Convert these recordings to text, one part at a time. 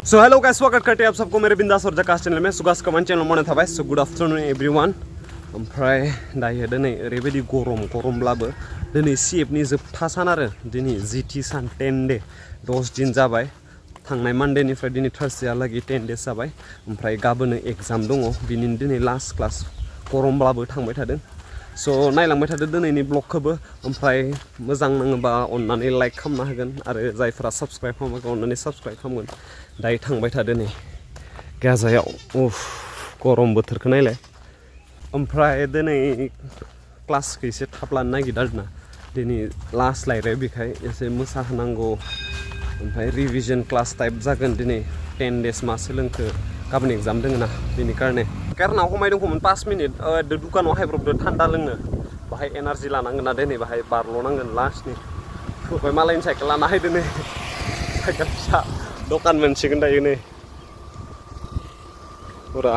So hello guys, स्वागत करते हैं आप सबको मेरे बिंदास और जकास चैनल में। सुगास कमान चैनल मन थाबाय। So good afternoon everyone. ओमफ्राय दायो दिनै ओरैबायदि गरमब्लाबो दिनै CF नि जोबथा सान आरो दिनै GT सान 10 डे 10 दिन जाबाय। थांनाय मानडेनिफ्राय दिनै थार्सडेहालागै 10 डेज जाबाय। ओमफ्राय गाबोन एग्जाम दङ, बिनिनो दिनै लास्ट क्लास। गरमब्लाबो थांबाय थादों। सो नायलांबाय थादो दिनैनि ब्लगखौबो। ओमफ्राय मोजां नाङोबा अननानै लाइक खालामना होगोन आरो जायफोरा साबस्क्राइब खालामाखै अननानै साबस्क्राइब खालामगोन। दायो थांबाय थादो नै गाजायाव। गरम बोथोरखौ नायलाय। ओमफ्राय दिनै क्लासखौ एसे थाब लानो नागिरदों आरोना। दिनै लास्ट लायराय बेखाय एसे मोसाहोनांगौ। ओमफ्राय रिभिजन क्लास टाइप जागोन दिनै 10 डेज मा सोलोंखो, गाबोन एग्जाम दङ ना, बेनि कारणे कारनाव हमाय दंखौमोन 5 मिनिट दुकानाव हायब्रबदो थान्दा लोंनो। बाहाय एनार्जि लानांगोन ना दिनै, बाहाय बारल'नांगोन लास्टनि। ओमफ्राय मालायनि साइकेल लाना हायदो नै, साइकेल फिसा दखान मोनसिगोन दायो नै पुरा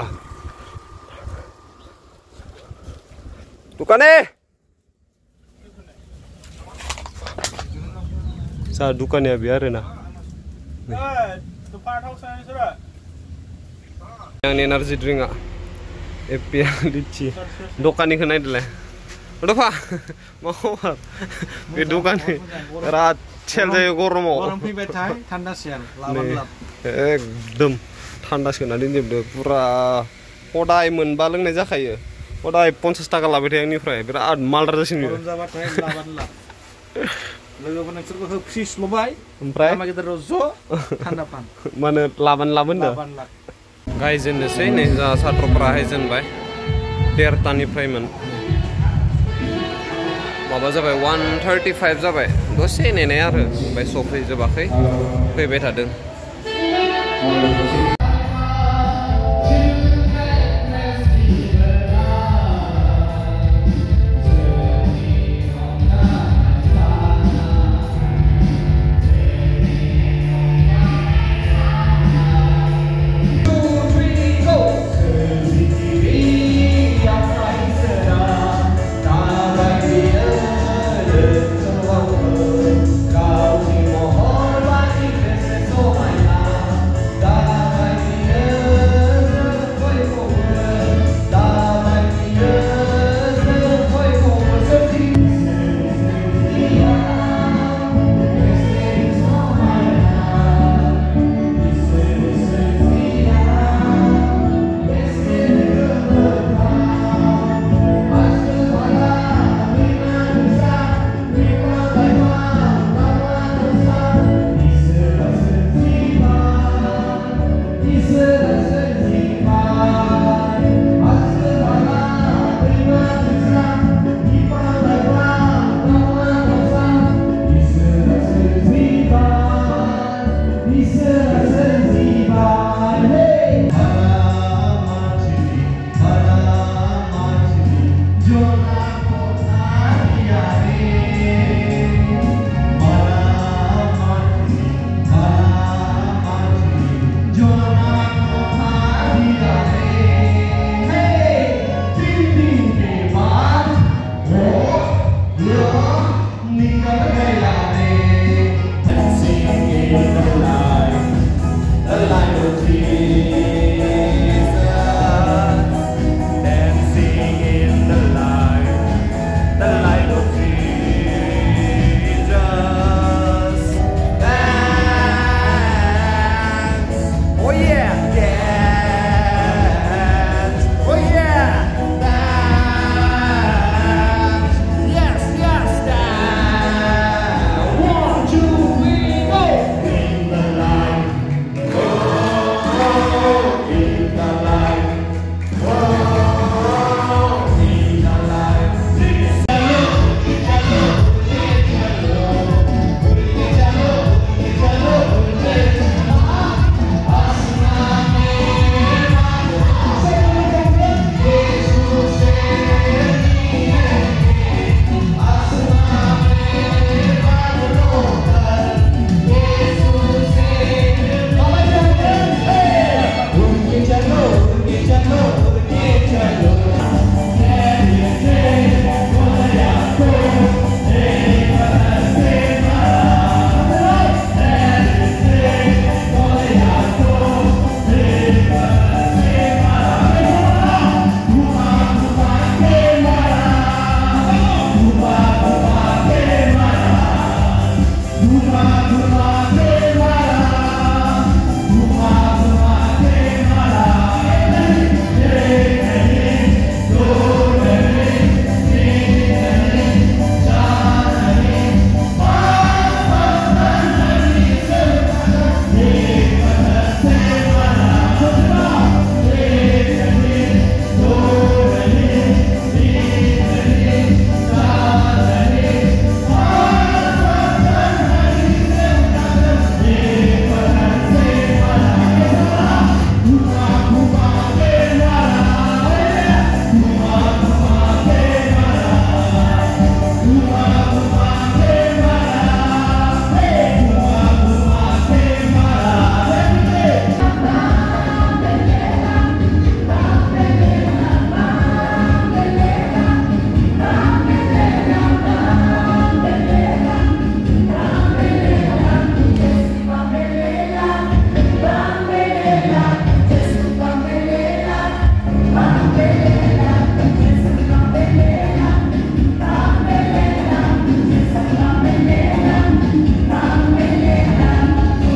दुकाने सा दुकानिया बे आरोना। आंनि एनार्जि ड्रिंकआ एपिया लिची दखानिखौ नायदोलाय दफा मा खबर बे दखाननि बिराद सेल जायो गरमाव। एकदम थान्दा सोना दोनजोबदो पुरा। हदाय मोनबा लोंनाय जाखायो। हदाय 50 थाखा लाबाय थायो आंनिफ्राय। बिराद मालदार जासिनो ओमफ्राय माने लाबोन गायजेननोसै नै जोंहा सात्रफ्रा हायजेनबाय। 1:30निफ्रायमोन माबा जाबाय 1:35 जाबाय। दसे नेनाय आरो ओमफ्राय सफैजोबाखै, फैबाय थादों।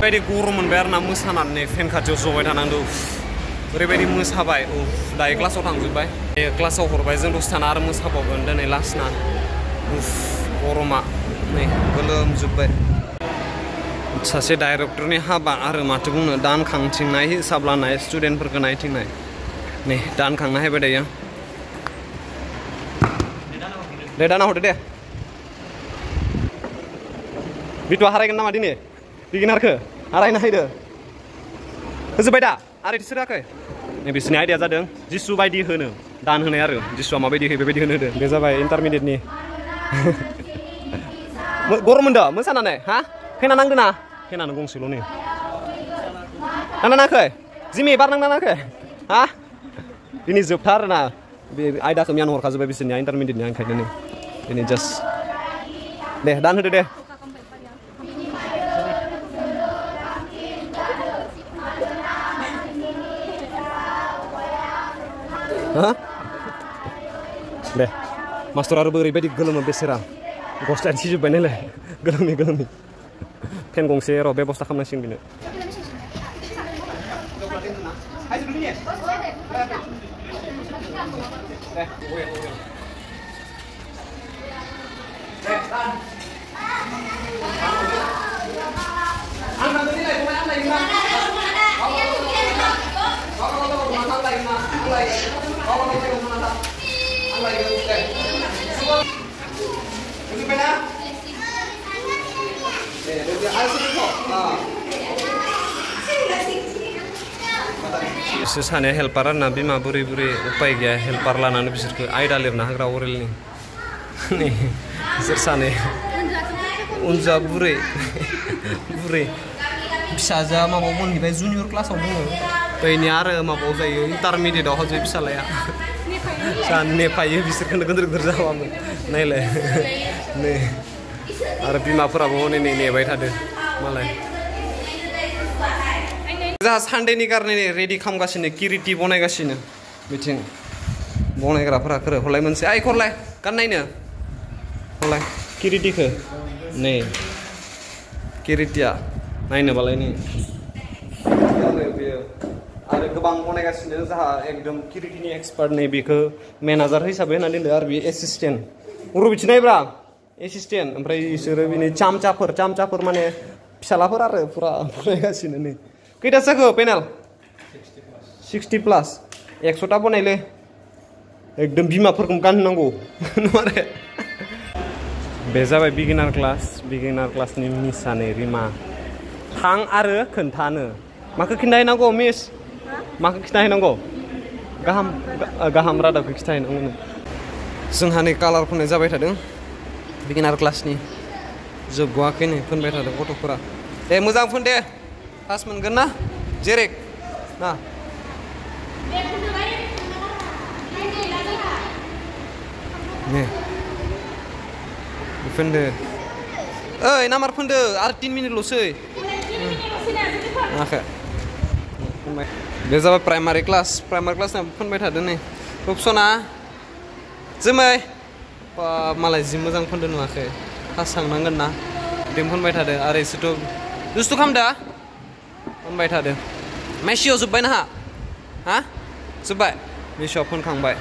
ओरैबायदि गरम मोनबाय आरो ना मोसानानै फेन खाथियाव जबाय थानांगौ ओरैबायदि मोसाबाय दायो क्लासाव थांजोब्बाय क्लासाव हरबाय जों दसे थाना आरो मोसाबावगोन दिनै लास्टना गरमा नै गोलोमजोब्बाय सासे डाइरेक्टरनि हाबा आरो माथो बुंनो दानखांथिंनाय हिसाब लानाय स्टुडेन्टफोरखौ नायथिंनाय नै दानखांना होबाय दायो दे दाना हरदो दे बिटुआ हारायगोन नामा दिनै बिगिनारखौ हारायना होदो होजोब्बाय दा आरो सोराखै नै बिसोरनि आइडिया जादों जिसु बायदि होनो दान होनाय आरो जिसुआ माबायदि होयो बेबायदि होनो होदो बे जाबाय इन्टारमिडियेटनि गरम मोनदो मोसानानै हा फेना नांदों ना फेनानो गंसेल' नै नांना नाङाखै जिमि बार नांना नाङाखै हा दिनै जोबथा आरोना बे आयदाखौ मियानो हरखाजोब्बाय बिसोरनिया इन्टारमिडियेटनि ओंखायनो नै दिनै जास्ट दे दान होदो दे दे मास्टर आरो ओरैबायदि गोलोमो बेसेरा गस्लायानो सिजोब्बाय नालाय गोलोमि फेन गंसे र' बेबस्था खालामनांसिगोन बेनो बिसोर सानैया हेल्पार आरोना बिमा बुरै उपाय गैया हेल्पार लानानै बिसोरखौ आयदा लिरना होग्रा अरेलनि नै बिसोर सानै उनजा बुरै फिसाजोआ माबायाव मोनहैबाय जुनियर क्लासाव दङ बैनि आरो माबायाव जायो इन्टारमिडियेटआव हाजो फिसालाया नेफायो बिसोरखौनो गिदिर जाबामोन नायलाय नै आरो बिमाफोराबो हनै नेबाय थादो मालाय जोंहा सानडेनि कारने रेडि खालामगासिनो किरिटि बनायगासिनो बिथिं बनायग्राफोरा हरलाय मोनसे हरलाय गाननायनो हरलाय किरिटिखौ नै किरिटिया नायनोबालाय नै बेयो आरो गोबां बनायगासिनो जोंहा एकदम किरिटिनि एक्सपार्ट नै बेखौ मेनेजार हिसाबै होनानै दोनदो आरो बे एसिस्टेन्ट रुबिथि नायब्रा एसिस्टेन्ट ओमफ्राय बिसोरो बिनि चामचाफोर माने फिसालाफोर आरो फुरा बनायगासिनो नै खैथासो जाखो पेनेल 60+ 100टा बनायलै एकदम बिमाफोरखौ गानहोनांगौ नङा बे जाबाय बिगिनार क्लासनि मिसानै रिमा थां आरो खोन्थानो माखौ खिन्थाहैनांगौ मिस माखौ खिन्थाहैनांगौ गाहाम रादाबखौ खिन्थाहैनांगौ जोंहा नै कालार फोननाय जाबाय थादों बिगिनार क्लासनि जोबगवाखै नै फोनबाय थादों गथ'फोरा दे मोजां फोन दे पास मोनगोन ना जेरेक ना ने फोनदो ओइ नाम्बार फोनदो आरो 3 मिनिटल'सै आखै बे जाबाय प्राइमारि क्लासना फोनबाय थादों नै अपसना जोमै मालाय जि मोजां फोनदो नुवाखै पास थांनांगोन ना बिदि फोनबाय थादों आरो एसेथ' दुस्थु खालामदो फोनबाय थादों मेसियाव जोब्बाय नोंहा हा जोब्बाय मेसियाव फोनखांबाय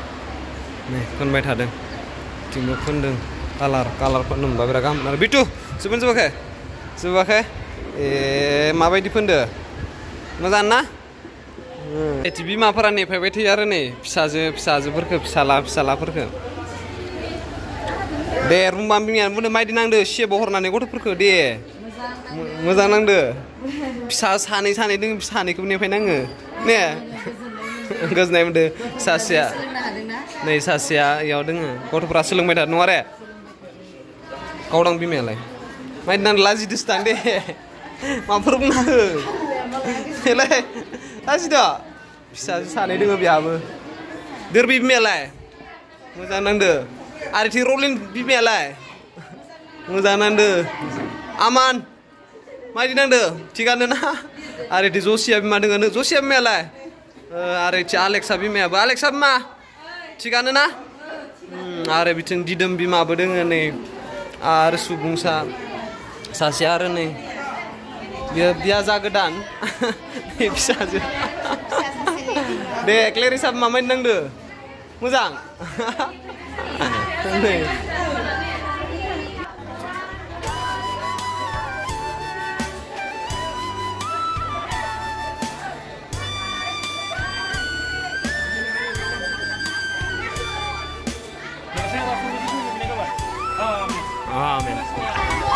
नै फोनबाय थादों बिथिंबो फोनदों कालार फोननो मोनबा बिराद गाहाम आरो बिटु जोबाखै ए माबायदि फोनदो मोजां ना बिमाफोरा नेफायबाय थायो आरो नै फिसाजोफोरखौ फिसालाफोरखौ दे रुमबा बिमायानो बुंदो मायदि नांदो सेबाव हरनानै गथ'फोरखौ दे मोजां नांदो फिसा सानै दोङो सानैखौबो नेफायनाङो ने गोजोननाय मोनदो सासेया नै सासेया इयाव दोङो गथ'फोरा सोलोंबाय थादों नङा रे गावदां बिमायालाय मायदि नांदो लाजिदोसो दां दे माबाफोर बुंना हो बेलाय लाजिद' फिसा सानै दोङो बेहाबो दोरबि बिमायालाय मोजां नांदो आरो थि रलिन बिमायालाय मोजां नांदो आमान मायदि नांदो थिगानो ना आरो थि जसिया बिमा दोङो जसिया बिमायालाय आरो थि आलेक्सा बिमायाबो आलेक्सा बिमा थिगानो ना आरो बिथिं दिदोम बिमाबो दोङो नै आरो सुबुंसा सासे आरो नै biasa godan. Bisa aja. Dek, Clarissa mamain nang deh. Muzang. Amin.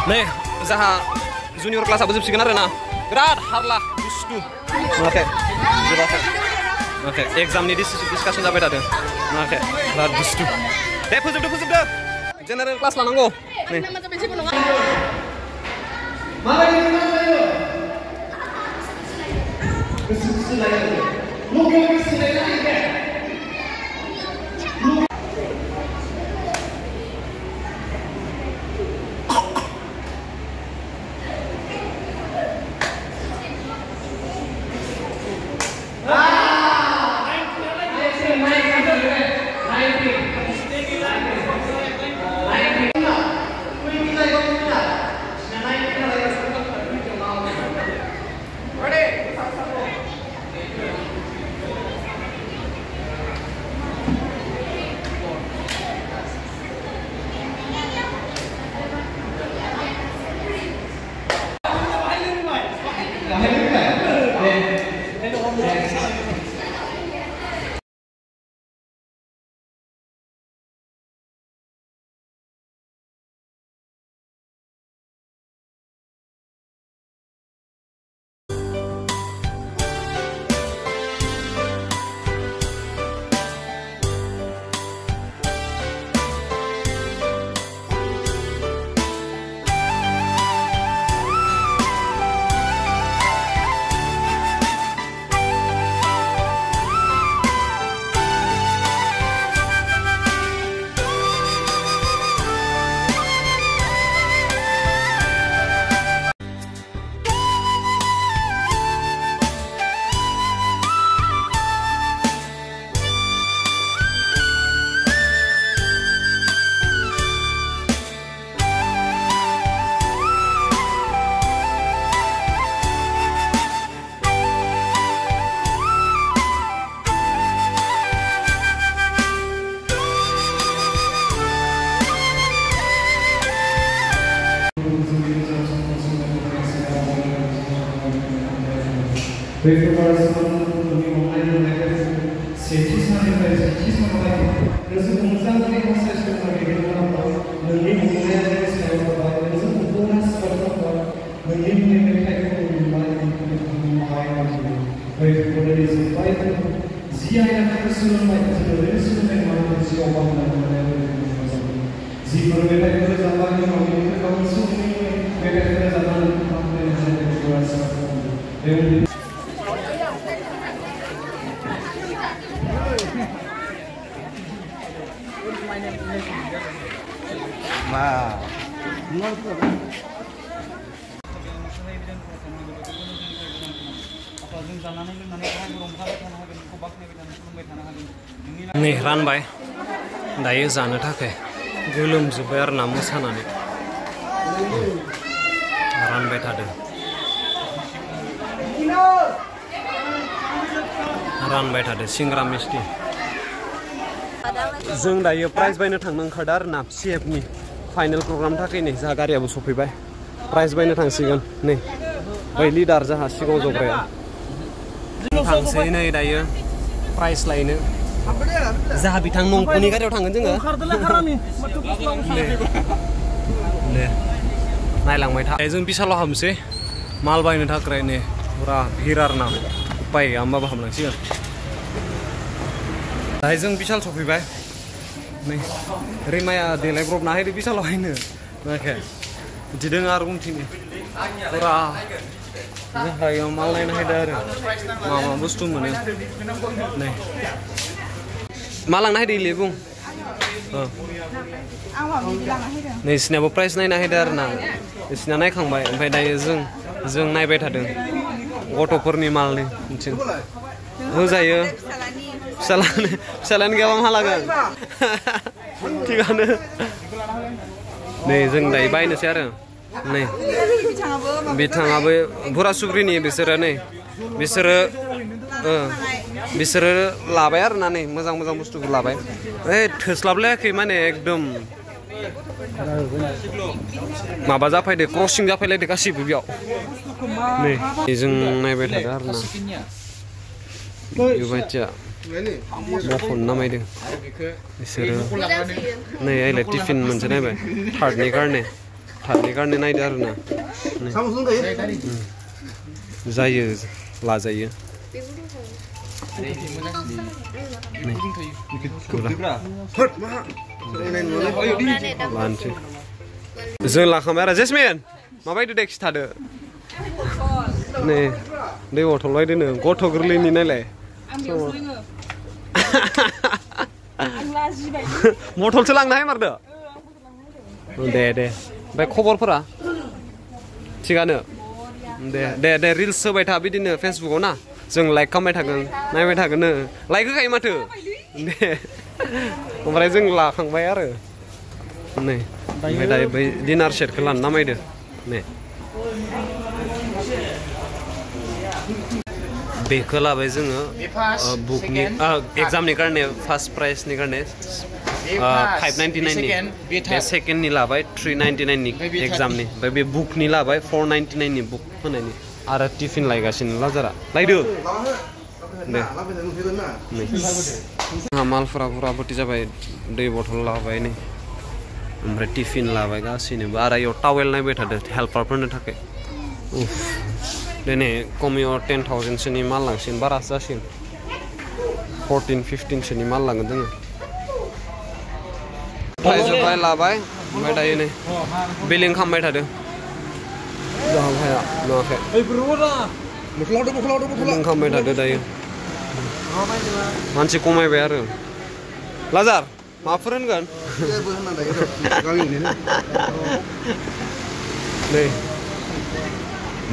Nih, usaha junior kelas apa sih arena? Berat, harlah, gustu. Oke, oke. Exam ini discussion sampai tadi. Oke, berat gustu. Pusuk deh. General kelas lah nanggo. Nih. Nih ranबाय दायो जानो थाखाय गोलोमजोब्बाय आरो ना मोसानानै रानबाय थादों सिंग्रा मिस्टि जों दायो प्राइज बायनो थांनो ओंखारदों आरो ना CFनि फाइनाल प्रग्राम थाखाय नै जा गारियाबो सफैबाय प्राइज बायनो थांसिगोन नै बै लिडार जाहा सिगाङाव जग्राया थांसै नै दायो प्राइज लायनो जाहा बिथां नंख'नि गारियाव थांगोन जोङो दे नायलांबाय था जों बिशालाव हाबनोसै माल बायनो थाखाय नै फुरा भिर आरो ना उपाय गैया होमबाबो हाबनांसिगोन दायो जों बिशाल सफैबाय नै रिमाया देलायब्रबना होदो बिशालाव हायनो नायखाय बिदि दङ आरो उनथिंनि फुरा जोंहा माल नायनो हायदो आरो मा मा बुस्थु मोनो नै मा लांनो हायदो इले बुं नै बिसिनाबो प्राइस नायनो हायदो आरो ना बिसिना नायखांबाय ओमफ्राय दायो जों नायबाय थादों गथ'फोरनि मालनि उनथिं होजायो फिसालानि गैयाबा मा लागोन थिगानो नै जों दायो बायनोसै आरो नै बिथाङाबो बुरा सुब्रिनि बिसोरो नै बिसोरो लाबाय आरोना नै मोजां मोजां बुस्थुखौ लाबाय थोस्लाबलायाखै माने एकदम माबा जाफैदो क्रसिं जाफैलायदो गासिबो बेयाव नै जों नायबाय थादों आरोना बेबायदिया मख'नो नामायदों बिसोरो नै आइलाय टिफिन मोनसे नायबाय थार्डनि कारने नायदो आरोना जायो लाजायो लानोसै जों लाखांबाय आरो जेसमिन माबायदि दे खिथादो नै दै बथल बायदोनो गथ' गोरलैनि नायलाय बथलसो लांनो हायमारदो दे ओमफ्राय खबरफोरा थिगानो दे रिल्स होबाय था बिदिनो फेसबुकाव ना जों लाइक खालामबाय थागोन नायबाय थागोन लाइक होखायो माथो दे ओमफ्राय जों लाखांबाय आरो नै ओमफ्राय दायो बै डिनार सेटखौ लानो नामायदो नै बेखौ लाबाय जोङो बुकनि एग्जामनि कारणे फार्स्ट प्राइजनि कारणे 599 बे सेकेन्डनि लाबाय 399 एग्जामनि ओमफ्राय बे बुकनि लाबाय 499 बुक होनायनि आरो टिफिन लायगासिनो लाजारा लायदो दे जोंहा मालफोरा बुरा बुरथि जाबाय दै बथल लाबाय नै ओमफ्राय टिफिन लाबाय गासैनोबो आरो इयाव टावेल नायबाय थादों हेल्पारफोरनो थाखाय दिनै कमियाव 10,000सोनि माल लांसिगोन बारासो जासिगोन 14-15सोनि माल लांगोन जोङो थाइजोब्बाय लाबाय ओमफ्राय दायो नै बिलिं खालामबाय थादों जोंहा भाइया नुवाखै बिलिं खालामबाय थादों दायो मानसि खमायबाय आरो लाजार माबाफोर होनगोन नै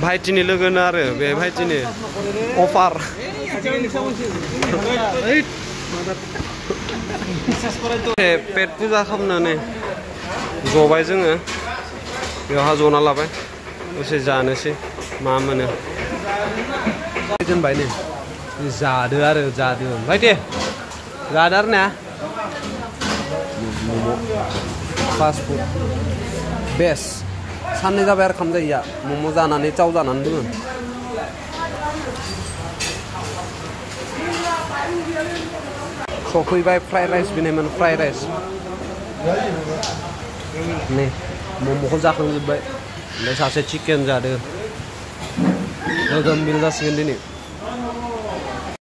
भाइटिनि लोगोनो आरो बे भाइटिनि अफार पेट फुजा खालामनानै जबाय जोङो बेवहा जना लाबाय दसे जानोसै मा मोनो दोनबाय नै जादो भाइटे जादो आरो ना मम' फास्ट फुड बेस्ट साननै जाबाय आरो खाम जायैया मम' जानानै चाव जानानै दोङो सफैबाय फ्राइड राइस बिनायमोन फ्राइड राइस नै मम'खौ जाखांजोब्बाय ओमफ्राय सासे चिकेन जादो गोगोम मिल जासिगोन दिनै